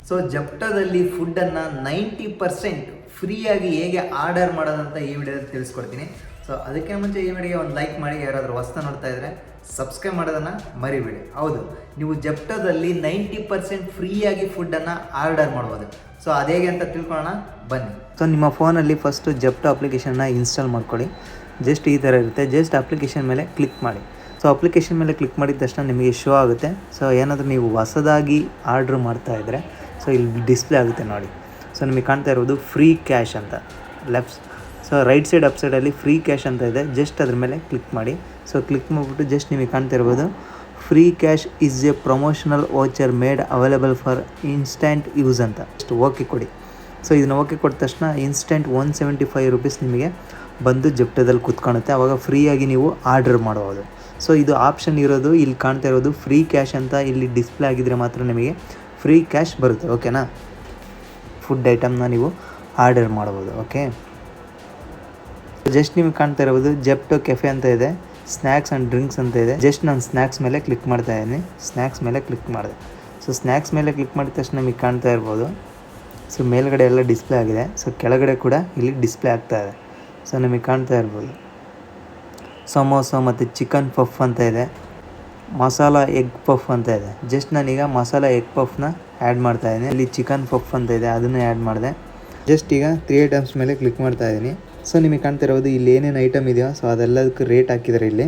So ಜೆಪ್ಟೋದಲ್ಲಿ ಫುಡ್ಡನ್ನು 90% ಫ್ರೀಯಾಗಿ ಹೇಗೆ ಆರ್ಡರ್ ಮಾಡೋದಂತ ಈ ವಿಡಿಯೋದಲ್ಲಿ ತಿಳಿಸ್ಕೊಡ್ತೀನಿ. ಸೊ ಅದಕ್ಕೆ ಮುಂಚೆ ಈ ವಿಡಿಯೋಗೆ ಒಂದು ಲೈಕ್ ಮಾಡಿ, ಯಾರಾದರೂ ಹೊಸ್ತಾ ನೋಡ್ತಾ ಇದ್ದರೆ ಸಬ್ಸ್ಕ್ರೈಬ್ ಮಾಡೋದನ್ನು ಮರಿಬೇಡಿ. ಹೌದು, ನೀವು ಜೆಪ್ಟೋದಲ್ಲಿ 90% ಫ್ರೀಯಾಗಿ ಫುಡ್ಡನ್ನು ಆರ್ಡರ್ ಮಾಡ್ಬೋದು. ಸೊ ಅದೇಗೆ ಅಂತ ತಿಳ್ಕೊಳ್ಳೋಣ ಬನ್ನಿ. ಸೊ ನಿಮ್ಮ ಫೋನಲ್ಲಿ ಫಸ್ಟು ಜೆಪ್ಟೋ ಅಪ್ಲಿಕೇಶನ್ನ ಇನ್ಸ್ಟಾಲ್ ಮಾಡ್ಕೊಳ್ಳಿ. ಜಸ್ಟ್ ಈ ಥರ ಇರುತ್ತೆ. ಜಸ್ಟ್ ಅಪ್ಲಿಕೇಶನ್ ಮೇಲೆ ಕ್ಲಿಕ್ ಮಾಡಿ. ಸೊ ಅಪ್ಲಿಕೇಶನ್ ಮೇಲೆ ಕ್ಲಿಕ್ ಮಾಡಿದ ತಕ್ಷಣ ನಿಮಗೆ ಶೋ ಆಗುತ್ತೆ. ಸೊ ಏನಾದರೂ ನೀವು ಹೊಸದಾಗಿ ಆರ್ಡ್ರ್ ಮಾಡ್ತಾಯಿದ್ರೆ ಸೊ ಇಲ್ಲಿ ಡಿಸ್ಪ್ಲೇ ಆಗುತ್ತೆ ನೋಡಿ. ಸೊ ನಿಮಗೆ ಕಾಣ್ತಾ ಇರೋದು ಫ್ರೀ ಕ್ಯಾಶ್ ಅಂತ ಸೊ ರೈಟ್ ಸೈಡ್ ಅಪ್ ಸೈಡಲ್ಲಿ ಫ್ರೀ ಕ್ಯಾಶ್ ಅಂತ ಇದೆ. ಜಸ್ಟ್ ಅದ್ರ ಮೇಲೆ ಕ್ಲಿಕ್ ಮಾಡಿ. ಸೊ ಕ್ಲಿಕ್ ಮಾಡಿಬಿಟ್ಟು ಜಸ್ಟ್ ನಿಮಗೆ ಕಾಣ್ತಾ ಇರ್ಬೋದು free cash is A promotional voucher made available for instant use ಅಂತ ಅಷ್ಟು ಓಕೆ ಕೊಡಿ. ಸೊ ಇದನ್ನು ಓಕೆ ಕೊಟ್ಟ ತಕ್ಷಣ ಇನ್ಸ್ಟೆಂಟ್ 175 ರುಪೀಸ್ ನಿಮಗೆ ಬಂದು ಜೆಪ್ಟೋದಲ್ಲಿ ಕೂತ್ಕೊಳ್ಳುತ್ತೆ. ಆವಾಗ ಫ್ರೀಯಾಗಿ ನೀವು ಆರ್ಡರ್ ಮಾಡ್ಬೋದು. ಸೊ ಇದು ಆಪ್ಷನ್ ಇರೋದು ಇಲ್ಲಿ ಕಾಣ್ತಾ ಇರೋದು ಫ್ರೀ ಕ್ಯಾಶ್ ಅಂತ ಇಲ್ಲಿ ಡಿಸ್ಪ್ಲೇ ಆಗಿದ್ದರೆ ಮಾತ್ರ ನಿಮಗೆ ಫ್ರೀ ಕ್ಯಾಶ್ ಬರುತ್ತೆ. ಓಕೆನಾ? ಫುಡ್ ಐಟಮ್ನ ನೀವು ಆರ್ಡರ್ ಮಾಡ್ಬೋದು. ಓಕೆ, ಜಸ್ಟ್ ನಿಮಗೆ ಕಾಣ್ತಾ ಇರೋದು ಜೆಪ್ಟೋ ಕೆಫೆ ಅಂತ ಇದೆ, ಸ್ನ್ಯಾಕ್ಸ್ ಆ್ಯಂಡ್ ಡ್ರಿಂಕ್ಸ್ ಅಂತ ಇದೆ. ಜಸ್ಟ್ ನಾನು ಸ್ನ್ಯಾಕ್ಸ್ ಮೇಲೆ ಕ್ಲಿಕ್ ಮಾಡ್ತಾ ಇದ್ದೀನಿ. ಸ್ನ್ಯಾಕ್ಸ್ ಮೇಲೆ ಕ್ಲಿಕ್ ಮಾಡಿದೆ. ಸೊ ಸ್ನ್ಯಾಕ್ಸ್ ಮೇಲೆ ಕ್ಲಿಕ್ ಮಾಡಿದ ತಕ್ಷಣ ನಿಮಗೆ ಕಾಣ್ತಾ ಇರ್ಬೋದು ಸೊ ಮೇಲ್ಗಡೆ ಎಲ್ಲ ಡಿಸ್ಪ್ಲೇ ಆಗಿದೆ. ಸೊ ಕೆಳಗಡೆ ಕೂಡ ಇಲ್ಲಿ ಡಿಸ್ಪ್ಲೇ ಆಗ್ತಾ ಇದೆ. ಸೊ ನಿಮಗೆ ಕಾಣ್ತಾ ಇರ್ಬೋದು ಸಮೋಸ ಮತ್ತು ಚಿಕನ್ ಪಫ್ ಅಂತ ಇದೆ, ಮಸಾಲ ಎಗ್ ಪಫ್ ಅಂತ ಇದೆ. ಜಸ್ಟ್ ನಾನೀಗ ಮಸಾಲ ಎಗ್ ಪಫ್ನ ಆ್ಯಡ್ ಮಾಡ್ತಾ ಇದ್ದೀನಿ. ಇಲ್ಲಿ ಚಿಕನ್ ಪಫ್ ಅಂತ ಇದೆ, ಅದನ್ನು ಆ್ಯಡ್ ಮಾಡಿದೆ. ಜಸ್ಟ್ ಈಗ 3 ಐಟಮ್ಸ್ ಮೇಲೆ ಕ್ಲಿಕ್ ಮಾಡ್ತಾ ಇದ್ದೀನಿ. ಸೊ ನಿಮಗೆ ಕಾಣ್ತಾ ಇರೋದು ಇಲ್ಲಿ ಏನೇನು ಐಟಮ್ ಇದೆಯೋ ಸೊ ಅದೆಲ್ಲದಕ್ಕೂ ರೇಟ್ ಹಾಕಿದ್ದಾರೆ ಇಲ್ಲಿ.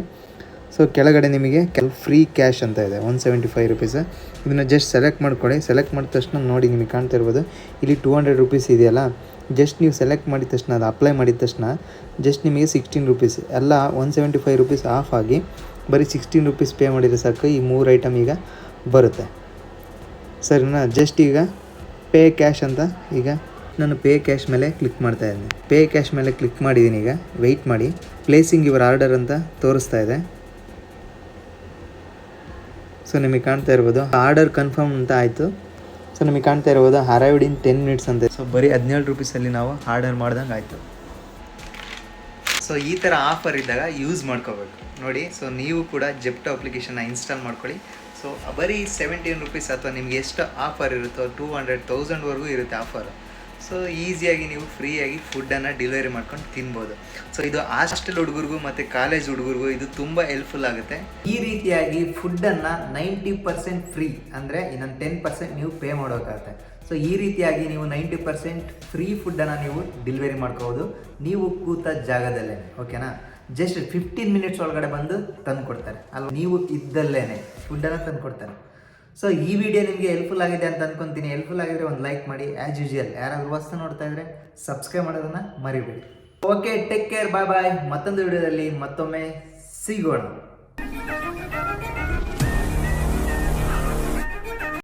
ಸೊ ಕೆಳಗಡೆ ನಿಮಗೆ ಫ್ರೀ ಕ್ಯಾಶ್ ಅಂತ ಇದೆ 175 ರುಪೀಸ್. ಇದನ್ನು ಜಸ್ಟ್ ಸೆಲೆಕ್ಟ್ ಮಾಡ್ಕೊಳ್ಳಿ. ಸೆಲೆಕ್ಟ್ ಮಾಡಿದ ತಕ್ಷಣ ನೋಡಿ ನಿಮಗೆ ಕಾಣ್ತಾ ಇರ್ಬೋದು ಇಲ್ಲಿ 200 ರುಪೀಸ್ ಇದೆಯಲ್ಲ. ಜಸ್ಟ್ ನೀವು ಸೆಲೆಕ್ಟ್ ಮಾಡಿದ ತಕ್ಷಣ ಅದು ಅಪ್ಲೈ ಮಾಡಿದ ತಕ್ಷಣ ಜಸ್ಟ್ ನಿಮಗೆ 16 ರುಪೀಸ್ ಎಲ್ಲ 175 ರುಪೀಸ್ ಆಫ್ ಆಗಿ ಬರೀ 16 ರುಪೀಸ್ ಪೇ ಮಾಡಿದರೆ ಸಾಕು. ಈ 3 ಐಟಮ್ ಈಗ ಬರುತ್ತೆ. ಸರಿನಾ? ಜಸ್ಟ್ ಈಗ ಪೇ ಕ್ಯಾಶ್ ಅಂತ ಈಗ ನಾನು ಪೇ ಕ್ಯಾಶ್ ಮೇಲೆ ಕ್ಲಿಕ್ ಮಾಡ್ತಾ ಇದ್ದೀನಿ. ಪೇ ಕ್ಯಾಶ್ ಮೇಲೆ ಕ್ಲಿಕ್ ಮಾಡಿದ್ದೀನಿ. ಈಗ ವೆಯ್ಟ್ ಮಾಡಿ. ಪ್ಲೇಸಿಂಗ್ ಯುವರ್ ಆರ್ಡರ್ ಅಂತ ತೋರಿಸ್ತಾ ಇದೆ. ಸೊ ನಿಮಗೆ ಕಾಣ್ತಾ ಇರ್ಬೋದು ಆರ್ಡರ್ ಕನ್ಫರ್ಮ್ ಅಂತ ಆಯಿತು. ಸೊ ನಿಮಗೆ ಕಾಣ್ತಾ ಇರ್ಬೋದು ಅರೈವ್ಡ್ ಇನ್ 10 ಮಿನಿಟ್ಸ್ ಅಂತ. ಸೊ ಬರೀ 17 ರುಪೀಸಲ್ಲಿ ನಾವು ಆರ್ಡರ್ ಮಾಡ್ದಂಗೆ ಆಯಿತು. ಸೊ ಈ ಥರ ಆಫರ್ ಇದ್ದಾಗ ಯೂಸ್ ಮಾಡ್ಕೋಬೇಕು ನೋಡಿ. ಸೊ ನೀವು ಕೂಡ ಜೆಪ್ಟೋ ಅಪ್ಲಿಕೇಶನ್ನ ಇನ್ಸ್ಟಾಲ್ ಮಾಡ್ಕೊಳ್ಳಿ. ಸೊ ಬರೀ 17 ರುಪೀಸ್ ಅಥವಾ ನಿಮ್ಗೆ ಎಷ್ಟು ಆಫರ್ ಇರುತ್ತೋ 200, 1000ವರೆಗೂ ಇರುತ್ತೆ ಆಫರು. ಸೊ ಈಸಿಯಾಗಿ ನೀವು ಫ್ರೀಯಾಗಿ ಫುಡ್ಡನ್ನು ಡೆಲಿವರಿ ಮಾಡ್ಕೊಂಡು ತಿನ್ಬೋದು. ಸೊ ಇದು ಹಾಸ್ಟೆಲ್ ಹುಡುಗರಿಗೂ ಮತ್ತು ಕಾಲೇಜ್ ಹುಡುಗರಿಗೂ ಇದು ತುಂಬ ಹೆಲ್ಪ್ಫುಲ್ ಆಗುತ್ತೆ. ಈ ರೀತಿಯಾಗಿ ಫುಡ್ಡನ್ನು 90% ಫ್ರೀ ಅಂದರೆ ಇನ್ನೊಂದು 10% ನೀವು ಪೇ ಮಾಡೋಕ್ಕಾಗುತ್ತೆ. ಸೊ ಈ ರೀತಿಯಾಗಿ ನೀವು 90% ಫ್ರೀ ಫುಡ್ಡನ್ನು ನೀವು ಡೆಲಿವರಿ ಮಾಡ್ಕೋಬೋದು ನೀವು ಕೂತ ಜಾಗದಲ್ಲೇ. ಓಕೆನಾ? ಜಸ್ಟ್ 15 ಮಿನಿಟ್ಸ್ ಒಳಗಡೆ ಬಂದು ತಂದು ಕೊಡ್ತಾರೆ ಅಲ್ವಾ? ನೀವು ಇದ್ದಲ್ಲೇ ಫುಡ್ಡನ್ನು ತಂದು ಕೊಡ್ತಾರೆ. ಸೊ ಈ ವಿಡಿಯೋ ನಿಮಗೆ ಹೆಲ್ಪ್ಫುಲ್ ಆಗಿದೆ ಅಂತ ಅಂದ್ಕೊತೀನಿ. ಹೆಲ್ಪ್ಫುಲ್ ಆಗಿದ್ರೆ ಒಂದು ಲೈಕ್ ಮಾಡಿ. ಆ್ಯಸ್ ಯೂಶುವಲ್ ಯಾರಾದರೂ ಹೊಸ್ತು ನೋಡ್ತಾ ಇದ್ದರೆ ಸಬ್ಸ್ಕ್ರೈಬ್ ಮಾಡೋದನ್ನು ಮರಿಬೇಡಿ. ಓಕೆ, ಟೇಕ್ ಕೇರ್, ಬಾಯ್ ಬಾಯ್. ಮತ್ತೊಂದು ವಿಡಿಯೋದಲ್ಲಿ ಮತ್ತೊಮ್ಮೆ ಸಿಗೋಣ.